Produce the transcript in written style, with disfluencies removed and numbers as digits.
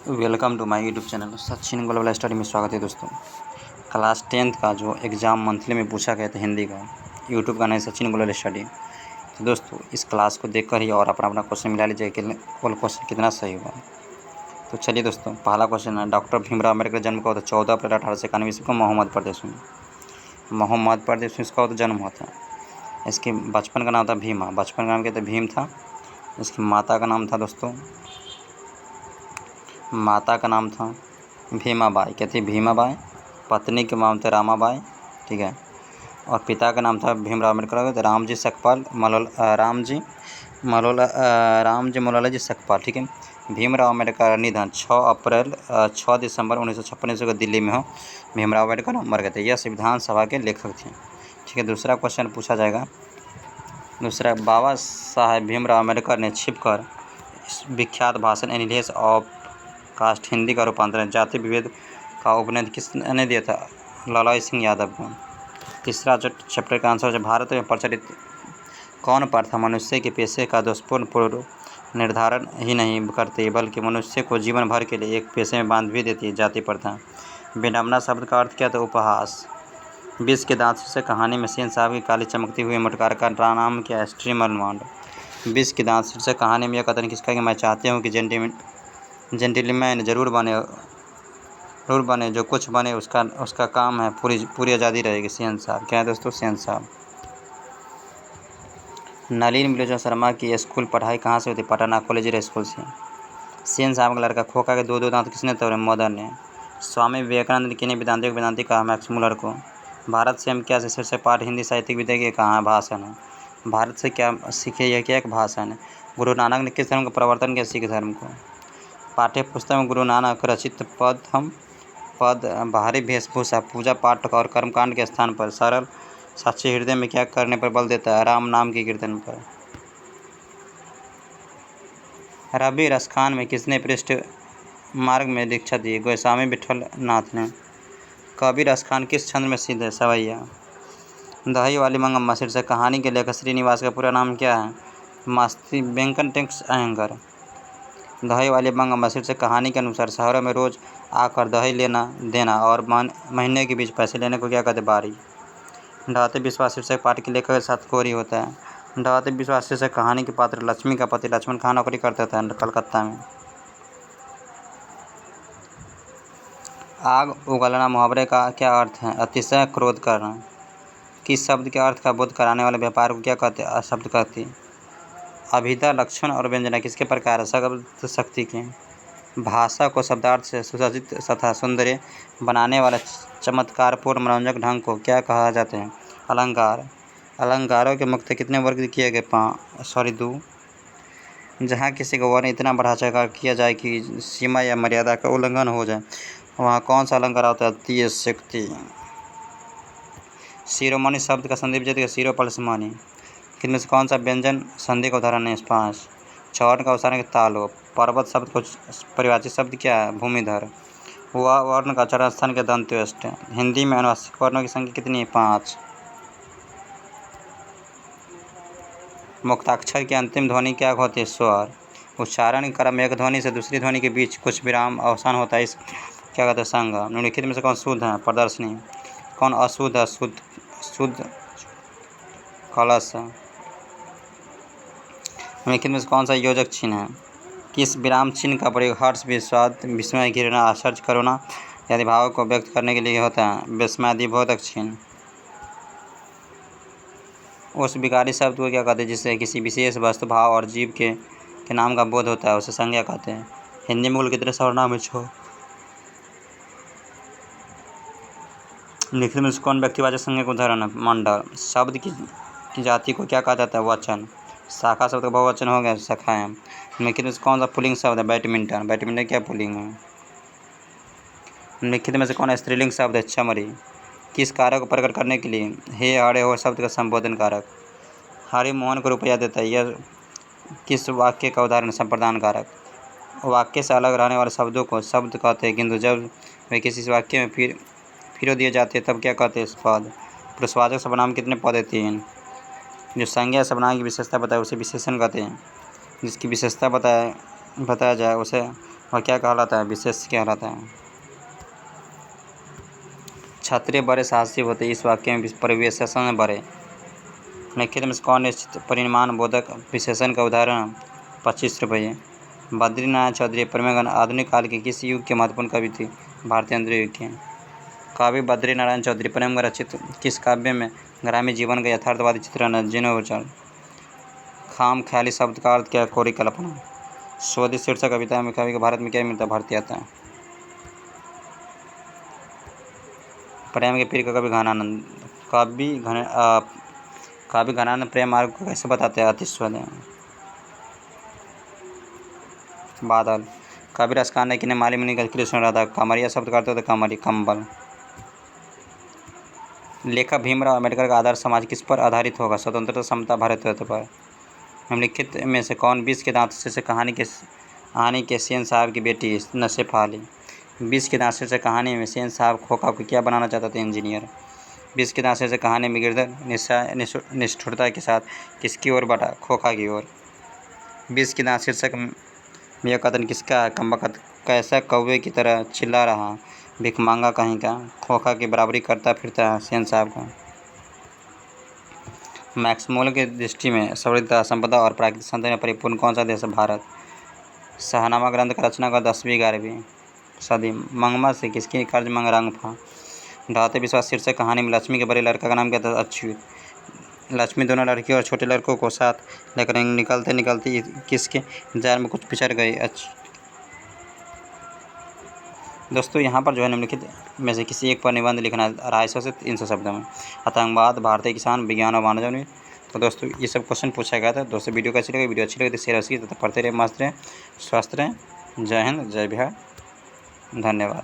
Welcome to my YouTube channel Sachin global study में स्वागत है दोस्तों। क्लास 10th का जो एग्ज़ाम मंथली में पूछा गया था हिंदी का, यूट्यूब का नाम है सचिन ग्लोबल स्टडी। तो दोस्तों इस क्लास को देखकर ही और अपना अपना क्वेश्चन मिला लीजिए कि कौन क्वेश्चन कितना सही हुआ। तो चलिए दोस्तों, पहला क्वेश्चन है, डॉक्टर भीमराव अम्बेडकर जन्म कब हुआ था? 14 अप्रैल 1891 ईस्वी को मोहम्मद प्रदेश में। मोहम्मद प्रदेश में इसका जन्म हुआ था। इसके बचपन का नाम था भीमा, बचपन का नाम क्या था? भीम था। इसकी माता का नाम था दोस्तों, माता का नाम था भीमाबाई, क्या थी? भीमाबाई। पत्नी के नाम थे रामाबाई, ठीक है। और पिता का नाम था भीमराव अम्बेडकर, तो रामजी सकपाल रामजी मलोला जी सकपाल, ठीक है। भीमराव अम्बेडकर का निधन 6 दिसंबर 1956 ईस्वी को दिल्ली में हो। भीमराव अम्बेडकर मर गए थे। यह संविधान सभा के लेखक थे, ठीक है। दूसरा क्वेश्चन पूछा जाएगा, दूसरा, बाबा साहेब भीमराव अम्बेडकर ने छिपकर विख्यात भाषण एनालिसिस ऑफ कास्ट हिंदी का रूपांतरण जाति विभेद का उपनिषद किसने दिया था? लाला सिंह यादव को। तीसरा जो चैप्टर का आंसर है, भारत में प्रचलित कौन प्रथा मनुष्य के पेशे का दोषपूर्ण पूर्व निर्धारण ही नहीं करती बल्कि मनुष्य को जीवन भर के लिए एक पेशे में बांध भी देती है? जाति प्रथा। विडम्बना शब्द का अर्थ क्या था? उपहास। विष के दांत से कहानी में सेन साहब की काली चमकती हुई मोटकार का नाम क्या है? स्ट्रीमर मांड। विष के दांत से कहानी में यह कथन किसका कि मैं चाहती हूँ कि जेंटिलमैन जरूर बने जो कुछ बने उसका काम है, पूरी आज़ादी रहेगी। सेन साहब। क्या है दोस्तों? सेन साहब। नलिनी विलोचन शर्मा की स्कूल पढ़ाई कहाँ से होती? पटना कॉलेज स्कूल से। सेन साहब का लड़का खोखा के दो दांत किसने तोड़े? मदन ने। स्वामी विवेकानंद किन्हें वेदांती कहा? मैक्स मुलर को। भारत से हम क्या शीर्षक पाठ हिंदी साहित्य विद्या के कहाँ है? भाषण है। भारत से क्या सीखे? यह क्या एक भाषण है। गुरु नानक ने किस धर्म का प्रवर्तन किया? सिख धर्म को। पाठ्य पुस्तक में गुरु नानक रचित पद बाहरी वेशभूषा पूजा पाठ और कर्मकांड के स्थान पर सरल साक्षी हृदय में क्या करने पर बल देता है? राम नाम के कीर्तन पर। रवि रसखान में किसने पृष्ठ मार्ग में दीक्षा दी? गोस्वामी विठल नाथ ने। कवि रसखान किस छंद में सिद्ध है? सवैया। दही वाली मंगम्मा शीर्षक कहानी के लेखक श्रीनिवास का पूरा नाम क्या है? मास्ती वेंकटेश अयंगर। दही वाली मंगम्मा शीर्षक कहानी के अनुसार शहरों में रोज आकर दही लेना देना और महीने के बीच पैसे लेने को क्या कहते? बारी। ढाते विश्वास शीर्षक पाठ के लेखक सातकोरी होता है। ढाते विश्वास शीर्षक कहानी के पात्र लक्ष्मी का पति लक्ष्मण कहाँ नौकरी करता था? कलकत्ता में। आग उगलना मुहावरे का क्या अर्थ है? अतिशय क्रोध करना। किस शब्द के अर्थ का बोध कराने वाले व्यापार को क्या कहते? अशब्द कहते। अभिधा लक्षण और व्यंजना किसके प्रकार है? शब्द शक्ति के। भाषा को शब्दार्थ से सुसज्जित तथा सुंदर बनाने वाला चमत्कारपूर्ण मनोरंजक ढंग को क्या कहा जाता है? अलंकार। अलंकारों के मुख्य कितने वर्ग किए गए? 2। जहाँ किसी का वर्ण इतना बढ़ा चढ़ा किया जाए कि सीमा या मर्यादा का उल्लंघन हो जाए, वहाँ कौन सा अलंकार होता है? अति शक्ति। शिरोमणि शब्द का संधि विच्छेद का शिरो प्लस मणि किनमें से कौन सा व्यंजन संधि का उदाहरण है? 5। चौर्ण का उच्चारण तालो। पर्वत शब्द को परिभाषित शब्द क्या है? भूमिधर। वह वर्ण का उच्चारण स्थान के दंत्योष्ट। हिंदी में अनुनासिक वर्णों की संख्या कितनी है? 5। मुक्ताक्षर की अंतिम ध्वनि क्या होती है? स्वर। उच्चारण क्रम एक ध्वनि से दूसरी ध्वनि के बीच कुछ विराम अवसान होता है, इस क्या कहते हैं? संगम। निम्नलिखित में से कौन शुद्ध है? प्रदर्शनी। कौन अशुद्ध है? शुद्ध कलश। निम्नलिखित में से कौन सा योजक चिन्ह है? किस विराम चिन्ह का प्रयोग हर्ष, विषाद, विस्मय, घृणा, आश्चर्य, करुणा आदि भावों को व्यक्त करने के लिए होता है? विस्मयादिबोधक चिन्ह। उस विकारी शब्द को क्या कहते हैं जिससे किसी विशेष वस्तु, भाव और जीव के नाम का बोध होता है? उसे संज्ञा कहते हैं। हिंदी में कुल कितने सर्वनाम है? 6। लिखित में से कौन व्यक्तिवाचक संज्ञा का उदाहरण है? मंडल। शब्द की जाति को क्या कहा जाता है? वचन। शाखा शब्द का बहुवचन हो गया शाखाएं। निम्नलिखित में से कौन सा पुल्लिंग शब्द है? बैडमिंटन। बैडमिंटन क्या पुल्लिंग है? निम्नलिखित में से कौन स्त्रीलिंग शब्द है? चमड़ी। किस कार्य को प्रकट करने के लिए हे हरे हो शब्द का संबोधन कारक? हरि मोहन को रुपया देता है, यह किस वाक्य का उदाहरण? संप्रदान कारक। वाक्य से अलग रहने वाले शब्दों को शब्द कहते हैं, किंतु जब वे किसी वाक्य में फिर दिए जाते हैं तब क्या कहते हैं? पद। पुरुषवाचक सर्वनाम कितने पद है? 3। जो संज्ञा सर्वनाम की विशेषता बताए उसे विशेषण कहते हैं। जिसकी विशेषता बताया जाए उसे वह क्या कहलाता है? विशेष कहलाता है। क्षत्रिय बड़े साहसी होते, इस वाक्य में परिवेशन बड़े निम्नलिखित में कौन निश्चित परिमाण बोधक विशेषण का उदाहरण? 25 रुपये। बद्रीनारायण चौधरी प्रेमगन आधुनिक काल के किस युग के महत्वपूर्ण कवि थे? भारतीय अंग्रेज युग के। काव्य बद्रीनारायण चौधरी प्रेमगन रचित किस काव्य में ग्रामीण जीवन का यथार्थवादी चित्रण है? जीर्णोच्चार। खाम ख्याली शब्द का अर्थ क्या? कोरी कल्पना। स्वदेश शीर्षक कविता में कवि को भारत में क्या मिलता? भारतीय आता है। प्रेम के पीर का कवि घनानंद। काव्य घनानंद प्रेम मार्ग को कैसे बताते हैं? अतिस्वद। बादल। कवि रसकान ने किन्हें माली मुनि का कृष्ण राधा कामरिया शब्द का अर्थ होता है? कामरी कंबल। लेखक भीमराव अम्बेडकर का आदर्श समाज किस पर आधारित होगा? स्वतंत्रता, समता, भारतीयता पर। निम्नलिखित में से कौन 20 के दांत से कहानी के सेन साहब की बेटी नसेफा अली? 20 के दांत से कहानी में सेन साहब खोखा को क्या बनाना चाहते थे? इंजीनियर। 20 के दांत से कहानी में गिरधर निष्ठुरता के साथ किसकी ओर बढ़ा? खोखा की ओर। 20 के दांत शीर्षक में यह कथन किसका है? कमबख्त कैसा कौवे की तरह चिल्ला रहा, भिखमांगा कहीं का। खोखा की बराबरी करता फिरता है सेन साहब को। मैक्समोल की दृष्टि में समृद्धता, संपदा और प्राकृतिक संतुलन में परिपूर्ण कौन सा देश है? भारत। शाहनामा ग्रंथ का रचना का 10वीं-11वीं सदी। मंगमा से किसकी कर्ज मंग रंग था? ढाते विश्वास शीर्षक कहानी में लक्ष्मी के बड़े लड़का का नाम क्या था? अच्युत। लक्ष्मी दोनों लड़कियों और छोटे लड़कों को साथ लेकर निकलते किसके जाल में कुछ पिछड़ गई? दोस्तों यहाँ पर जो है निम्नलिखित में से किसी एक पर निबंध लिखना है 250 से 300 शब्दों में। आतंकवाद, भारतीय किसान, विज्ञान और मानव जीवन। तो दोस्तों ये सब क्वेश्चन पूछा गया था। दोस्तों वीडियो कैसी लगी? वीडियो अच्छी लगी तो शेयर तथा पढ़ते रहे, मस्त रहें, स्वस्थ रहें। जय हिंद, जय बिहार, धन्यवाद।